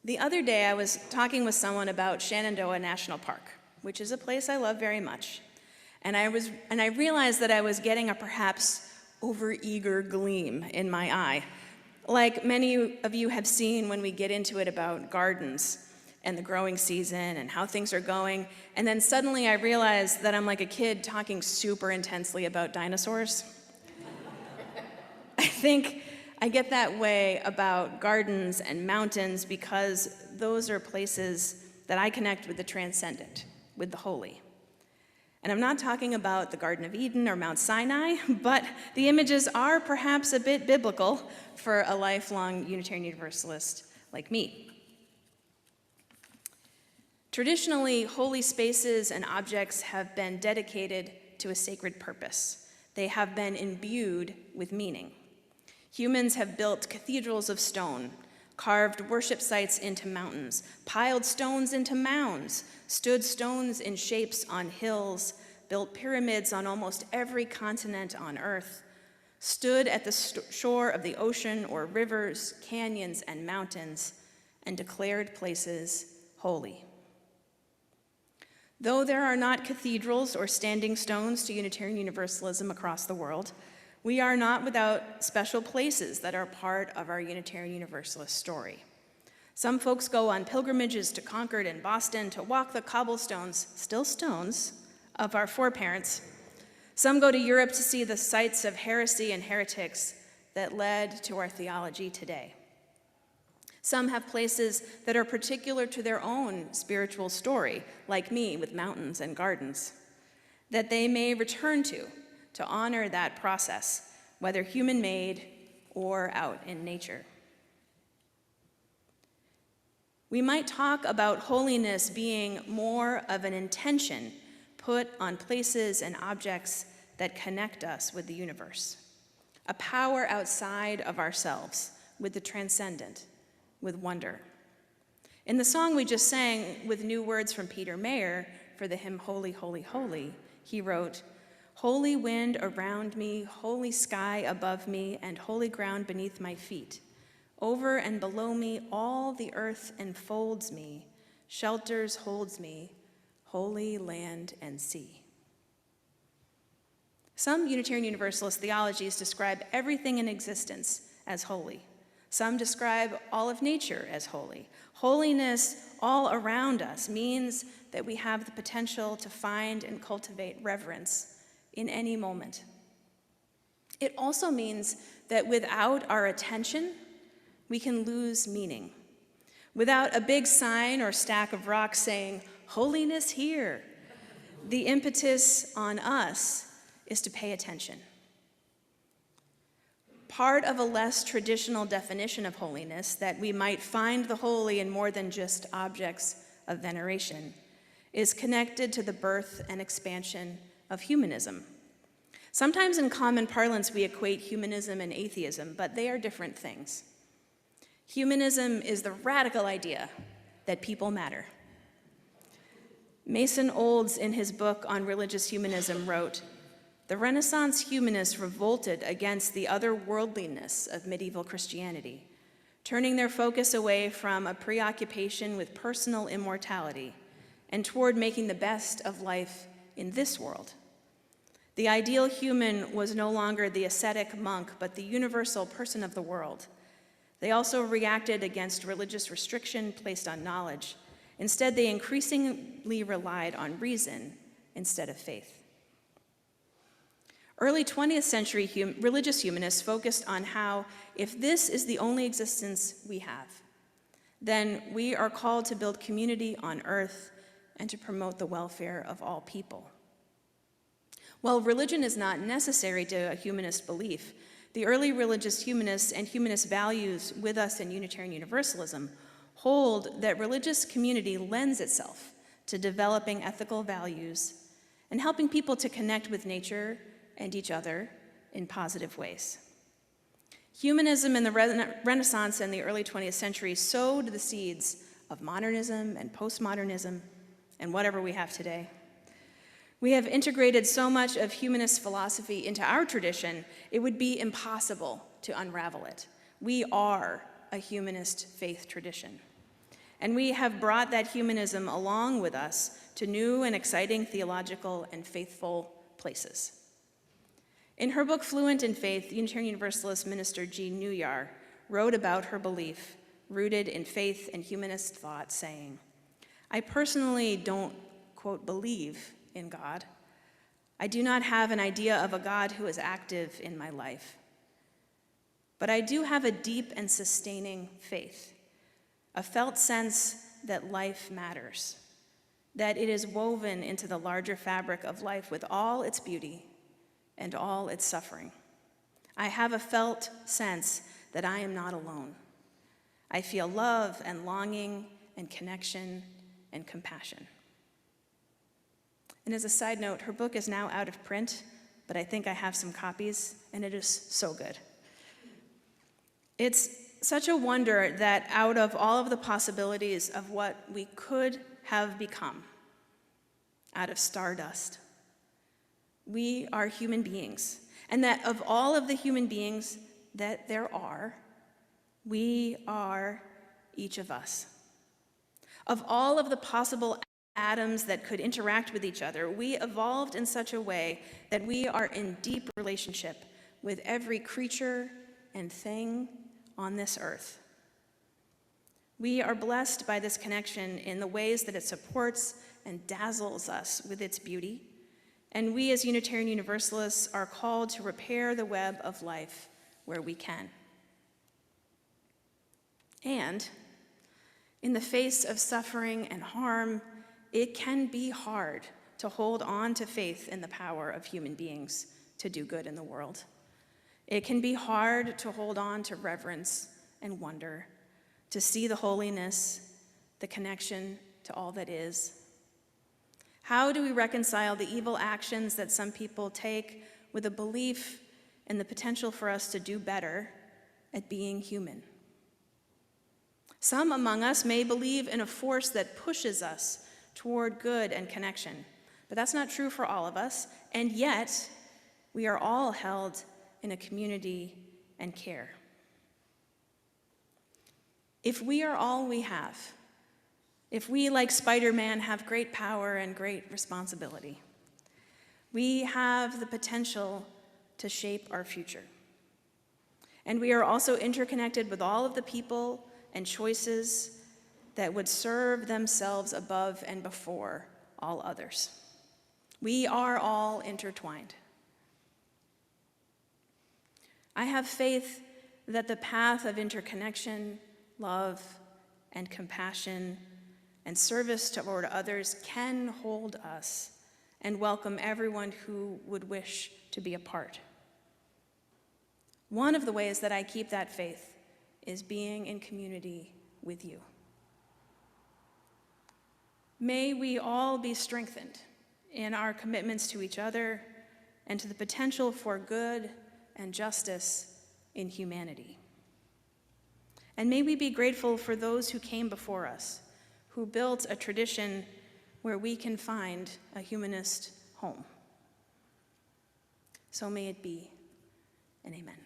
The other day, I was talking with someone about Shenandoah National Park, which is a place I love very much. And I realized that I was getting a perhaps overeager gleam in my eye, like many of you have seen when we get into it about gardens and the growing season and how things are going. And then suddenly I realized that I'm like a kid talking super intensely about dinosaurs. I think I get that way about gardens and mountains because those are places that I connect with the transcendent, with the holy. And I'm not talking about the Garden of Eden or Mount Sinai, but the images are perhaps a bit biblical for a lifelong Unitarian Universalist like me. Traditionally, holy spaces and objects have been dedicated to a sacred purpose. They have been imbued with meaning. Humans have built cathedrals of stone, carved worship sites into mountains, piled stones into mounds, stood stones in shapes on hills, built pyramids on almost every continent on earth, stood at the shore of the ocean or rivers, canyons, and mountains, and declared places holy. Though there are not cathedrals or standing stones to Unitarian Universalism across the world, we are not without special places that are part of our Unitarian Universalist story. Some folks go on pilgrimages to Concord and Boston to walk the cobblestones, still stones, of our foreparents. Some go to Europe to see the sites of heresy and heretics that led to our theology today. Some have places that are particular to their own spiritual story, like me with mountains and gardens, that they may return to honor that process, whether human-made or out in nature. We might talk about holiness being more of an intention put on places and objects that connect us with the universe, a power outside of ourselves with the transcendent, with wonder. In the song we just sang with new words from Peter Mayer for the hymn Holy, Holy, Holy, he wrote, "Holy wind around me, holy sky above me, and holy ground beneath my feet. Over and below me, all the earth enfolds me, shelters, holds me, holy land and sea." Some Unitarian Universalist theologies describe everything in existence as holy. Some describe all of nature as holy. Holiness all around us means that we have the potential to find and cultivate reverence in any moment. It also means that without our attention, we can lose meaning. Without a big sign or stack of rocks saying, "Holiness here," the impetus on us is to pay attention. Part of a less traditional definition of holiness, that we might find the holy in more than just objects of veneration, is connected to the birth and expansion of humanism. Sometimes in common parlance we equate humanism and atheism, but they are different things. Humanism is the radical idea that people matter. Mason Olds, in his book on religious humanism, wrote, "The Renaissance humanists revolted against the otherworldliness of medieval Christianity, turning their focus away from a preoccupation with personal immortality and toward making the best of life in this world. The ideal human was no longer the ascetic monk, but the universal person of the world. They also reacted against religious restriction placed on knowledge. Instead, they increasingly relied on reason instead of faith." Early 20th century religious humanists focused on how, if this is the only existence we have, then we are called to build community on earth and to promote the welfare of all people. While religion is not necessary to a humanist belief, the early religious humanists and humanist values with us in Unitarian Universalism hold that religious community lends itself to developing ethical values and helping people to connect with nature and each other in positive ways. Humanism in the Renaissance and the early 20th century sowed the seeds of modernism and postmodernism and whatever we have today. We have integrated so much of humanist philosophy into our tradition, it would be impossible to unravel it. We are a humanist faith tradition. and we have brought that humanism along with us to new and exciting theological and faithful places. In her book, Fluent in Faith, Unitarian Universalist minister Jean Newyar wrote about her belief, rooted in faith and humanist thought, saying, "I personally don't, quote, believe in God. I do not have an idea of a God who is active in my life. But I do have a deep and sustaining faith, a felt sense that life matters, that it is woven into the larger fabric of life with all its beauty and all its suffering. I have a felt sense that I am not alone. I feel love and longing and connection and compassion." And as a side note, her book is now out of print, but I think I have some copies, and it is so good. It's such a wonder that out of all of the possibilities of what we could have become, out of stardust, we are human beings, and that of all of the human beings that there are, we are each of us. Of all of the possible atoms that could interact with each other, we evolved in such a way that we are in deep relationship with every creature and thing on this earth. We are blessed by this connection in the ways that it supports and dazzles us with its beauty, and we as Unitarian Universalists are called to repair the web of life where we can. And in the face of suffering and harm, it can be hard to hold on to faith in the power of human beings to do good in the world. It can be hard to hold on to reverence and wonder, to see the holiness, the connection to all that is. How do we reconcile the evil actions that some people take with a belief in the potential for us to do better at being human? Some among us may believe in a force that pushes us toward good and connection, but that's not true for all of us, and yet we are all held in a community and care. If we are all we have, if we, like Spider-Man, have great power and great responsibility, we have the potential to shape our future. And we are also interconnected with all of the people and choices that would serve themselves above and before all others. We are all intertwined. I have faith that the path of interconnection, love, and compassion, and service toward others can hold us and welcome everyone who would wish to be a part. One of the ways that I keep that faith is being in community with you. May we all be strengthened in our commitments to each other and to the potential for good and justice in humanity. And may we be grateful for those who came before us, who built a tradition where we can find a humanist home. So may it be, and amen.